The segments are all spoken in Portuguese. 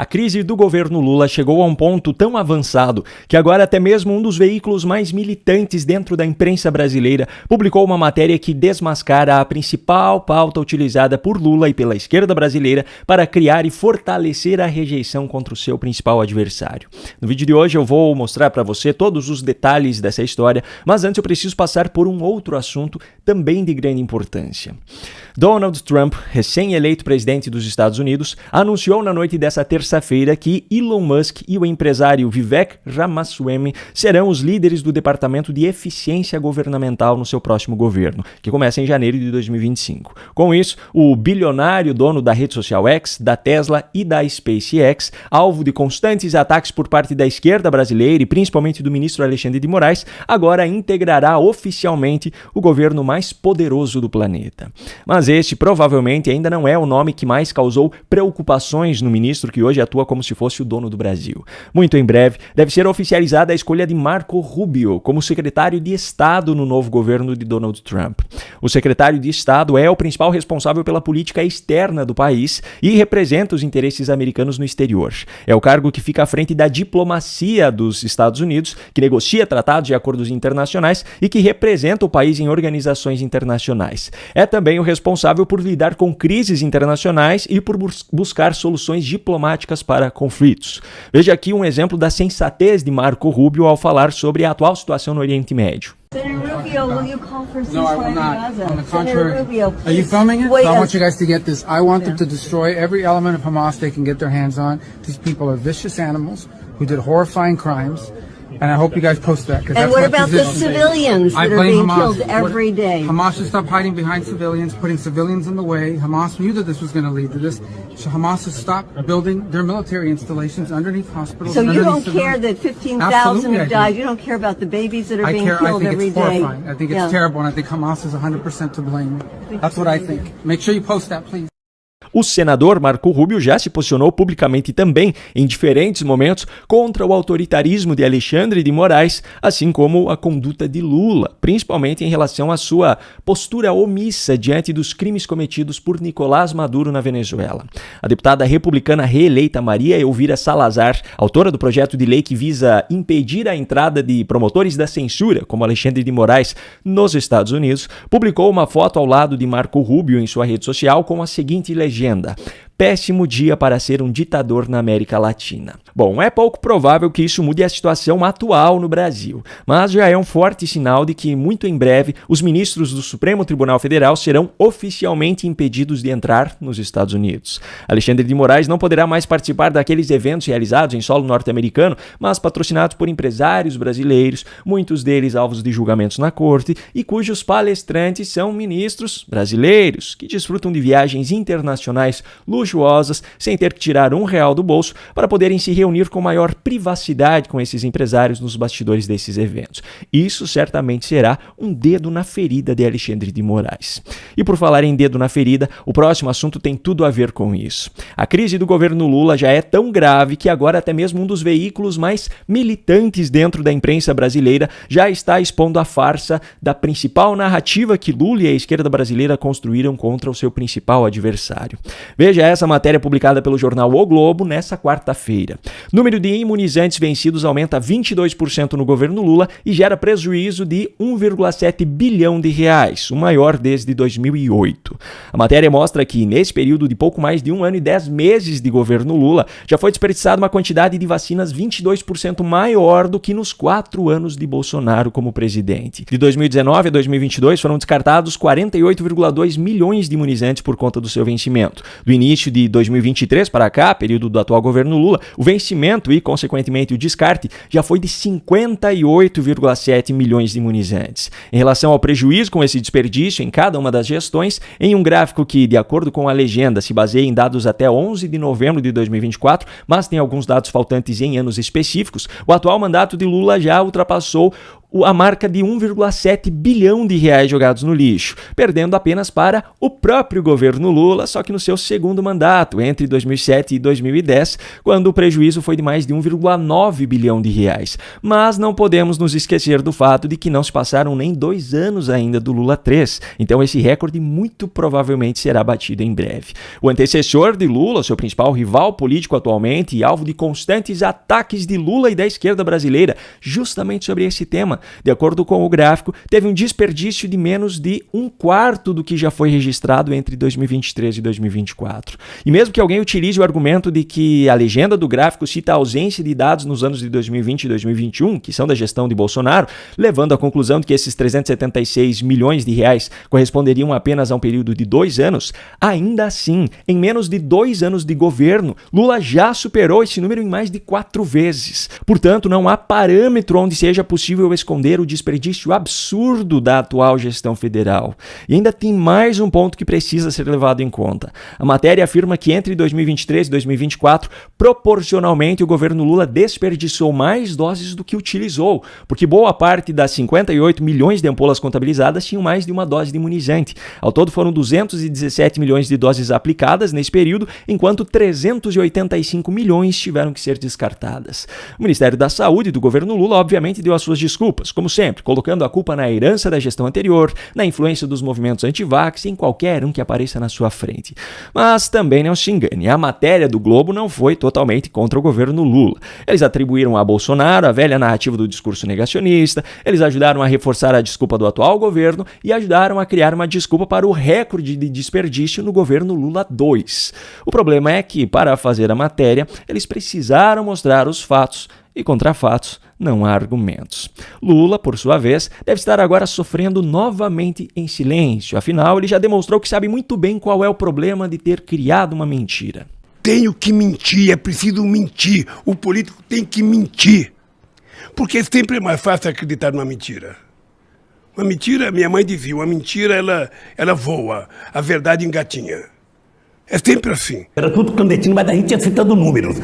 A crise do governo Lula chegou a um ponto tão avançado que agora até mesmo um dos veículos mais militantes dentro da imprensa brasileira publicou uma matéria que desmascara a principal pauta utilizada por Lula e pela esquerda brasileira para criar e fortalecer a rejeição contra o seu principal adversário. No vídeo de hoje eu vou mostrar para você todos os detalhes dessa história, mas antes eu preciso passar por um outro assunto também de grande importância. Donald Trump, recém-eleito presidente dos Estados Unidos, anunciou na noite dessa terça-feira que Elon Musk e o empresário Vivek Ramaswamy serão os líderes do Departamento de Eficiência Governamental no seu próximo governo, que começa em janeiro de 2025. Com isso, o bilionário dono da rede social X, da Tesla e da SpaceX, alvo de constantes ataques por parte da esquerda brasileira e principalmente do ministro Alexandre de Moraes, agora integrará oficialmente o governo mais poderoso do planeta. Mas este provavelmente ainda não é o nome que mais causou preocupações no ministro que hoje atua como se fosse o dono do Brasil. Muito em breve deve ser oficializada a escolha de Marco Rubio como secretário de Estado no novo governo de Donald Trump. O secretário de Estado é o principal responsável pela política externa do país e representa os interesses americanos no exterior. É o cargo que fica à frente da diplomacia dos Estados Unidos, que negocia tratados e acordos internacionais e que representa o país em organizações internacionais. É também o responsável por lidar com crises internacionais e por buscar soluções diplomáticas para conflitos. Veja aqui um exemplo da sensatez de Marco Rubio ao falar sobre a atual situação no Oriente Médio. Senator Rubio, will you call for No, I ceasefire will in not. Gaza? On the Senator contrary, Rubio, are you filming it? wait I a- want you guys to get this. I want them to destroy every element of Hamas they can get their hands on. These people are vicious animals who did horrifying crimes, and I hope you guys post that. And what about the civilians I that are blame being Hamas. killed every day? Hamas should stop hiding behind civilians, putting civilians in the way. Hamas knew that this was going to lead to this. So Hamas should stop building their military installations underneath hospitals. So and you don't underneath care civilians. that 15,000 Absolutely, I have do. died? You don't care about the babies that are I being care. I killed think every it's day? horrifying. I think it's Yeah. terrible, and I think Hamas is 100% to blame. That's what I think. Make sure you post that, please. O senador Marco Rubio já se posicionou publicamente também, em diferentes momentos, contra o autoritarismo de Alexandre de Moraes, assim como a conduta de Lula, principalmente em relação à sua postura omissa diante dos crimes cometidos por Nicolás Maduro na Venezuela. A deputada republicana reeleita Maria Elvira Salazar, autora do projeto de lei que visa impedir a entrada de promotores da censura, como Alexandre de Moraes, nos Estados Unidos, publicou uma foto ao lado de Marco Rubio em sua rede social com a seguinte legenda: péssimo dia para ser um ditador na América Latina. Bom, é pouco provável que isso mude a situação atual no Brasil, mas já é um forte sinal de que, muito em breve, os ministros do Supremo Tribunal Federal serão oficialmente impedidos de entrar nos Estados Unidos. Alexandre de Moraes não poderá mais participar daqueles eventos realizados em solo norte-americano, mas patrocinados por empresários brasileiros, muitos deles alvos de julgamentos na corte, e cujos palestrantes são ministros brasileiros, que desfrutam de viagens internacionais luxuosas, sem ter que tirar R$1 do bolso para poderem se reunir com maior privacidade com esses empresários nos bastidores desses eventos. Isso certamente será um dedo na ferida de Alexandre de Moraes. E por falar em dedo na ferida, o próximo assunto tem tudo a ver com isso. A crise do governo Lula já é tão grave que agora até mesmo um dos veículos mais militantes dentro da imprensa brasileira já está expondo a farsa da principal narrativa que Lula e a esquerda brasileira construíram contra o seu principal adversário. Veja essa matéria publicada pelo jornal O Globo nessa quarta-feira. Número de imunizantes vencidos aumenta 22% no governo Lula e gera prejuízo de R$1,7 bilhão, o maior desde 2008. A matéria mostra que, nesse período de pouco mais de 1 ano e 10 meses de governo Lula, já foi desperdiçada uma quantidade de vacinas 22% maior do que nos 4 anos de Bolsonaro como presidente. De 2019 a 2022 foram descartados 48,2 milhões de imunizantes por conta do seu vencimento. Do início de 2023 para cá, período do atual governo Lula, o vencimento e, consequentemente, o descarte já foi de 58,7 milhões de imunizantes. Em relação ao prejuízo com esse desperdício em cada uma das gestões, em um gráfico que, de acordo com a legenda, se baseia em dados até 11 de novembro de 2024, mas tem alguns dados faltantes em anos específicos, o atual mandato de Lula já ultrapassou a marca de 1,7 bilhão de reais jogados no lixo, perdendo apenas para o próprio governo Lula, só que no seu segundo mandato, entre 2007 e 2010, quando o prejuízo foi de mais de 1,9 bilhão de reais. Mas não podemos nos esquecer do fato de que não se passaram nem 2 anos ainda do Lula 3, então esse recorde muito provavelmente será batido em breve. O antecessor de Lula, seu principal rival político atualmente e alvo de constantes ataques de Lula e da esquerda brasileira, justamente sobre esse tema, de acordo com o gráfico, teve um desperdício de menos de 1/4 do que já foi registrado entre 2023 e 2024. E mesmo que alguém utilize o argumento de que a legenda do gráfico cita a ausência de dados nos anos de 2020 e 2021, que são da gestão de Bolsonaro, levando à conclusão de que esses 376 milhões de reais corresponderiam apenas a um período de 2 anos, ainda assim, em menos de 2 anos de governo, Lula já superou esse número em mais de 4 vezes. Portanto, não há parâmetro onde seja possível esconder o desperdício absurdo da atual gestão federal. E ainda tem mais um ponto que precisa ser levado em conta. A matéria afirma que entre 2023 e 2024, proporcionalmente, o governo Lula desperdiçou mais doses do que utilizou, porque boa parte das 58 milhões de ampolas contabilizadas tinham mais de uma dose de imunizante. Ao todo foram 217 milhões de doses aplicadas nesse período, enquanto 385 milhões tiveram que ser descartadas. O Ministério da Saúde do governo Lula, obviamente, deu as suas desculpas, como sempre, colocando a culpa na herança da gestão anterior, na influência dos movimentos anti-vax e em qualquer um que apareça na sua frente. Mas também não se engane, a matéria do Globo não foi totalmente contra o governo Lula. Eles atribuíram a Bolsonaro a velha narrativa do discurso negacionista, eles ajudaram a reforçar a desculpa do atual governo e ajudaram a criar uma desculpa para o recorde de desperdício no governo Lula 2. O problema é que, para fazer a matéria, eles precisaram mostrar os fatos, e contra fatos não há argumentos. Lula, por sua vez, deve estar agora sofrendo novamente em silêncio, afinal ele já demonstrou que sabe muito bem qual é o problema de ter criado uma mentira. Tenho que mentir, é preciso mentir, o político tem que mentir, porque sempre é mais fácil acreditar numa mentira. Uma mentira, minha mãe dizia, uma mentira ela voa, a verdade engatinha. É sempre assim. Era tudo clandestino, mas a gente ia citando números,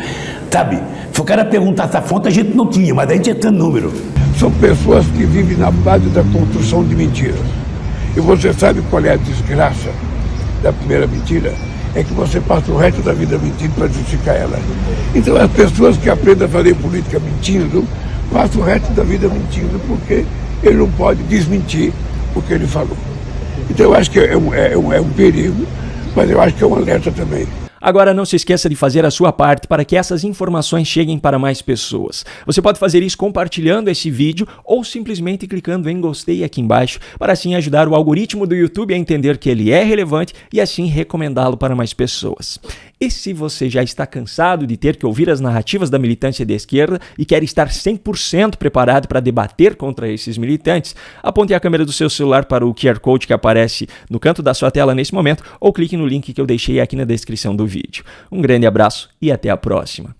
sabe? Se o cara perguntasse a fonte, a gente não tinha, mas a gente ia citando números. São pessoas que vivem na base da construção de mentiras. E você sabe qual é a desgraça da primeira mentira? É que você passa o resto da vida mentindo para justificar ela. Então as pessoas que aprendem a fazer política mentindo, passam o resto da vida mentindo, porque ele não pode desmentir o que ele falou. Então eu acho que é um perigo, mas eu acho que é um alerta também. Agora não se esqueça de fazer a sua parte para que essas informações cheguem para mais pessoas. Você pode fazer isso compartilhando esse vídeo ou simplesmente clicando em gostei aqui embaixo, para assim ajudar o algoritmo do YouTube a entender que ele é relevante e assim recomendá-lo para mais pessoas. E se você já está cansado de ter que ouvir as narrativas da militância de esquerda e quer estar 100% preparado para debater contra esses militantes, aponte a câmera do seu celular para o QR Code que aparece no canto da sua tela nesse momento ou clique no link que eu deixei aqui na descrição do vídeo. Um grande abraço e até a próxima.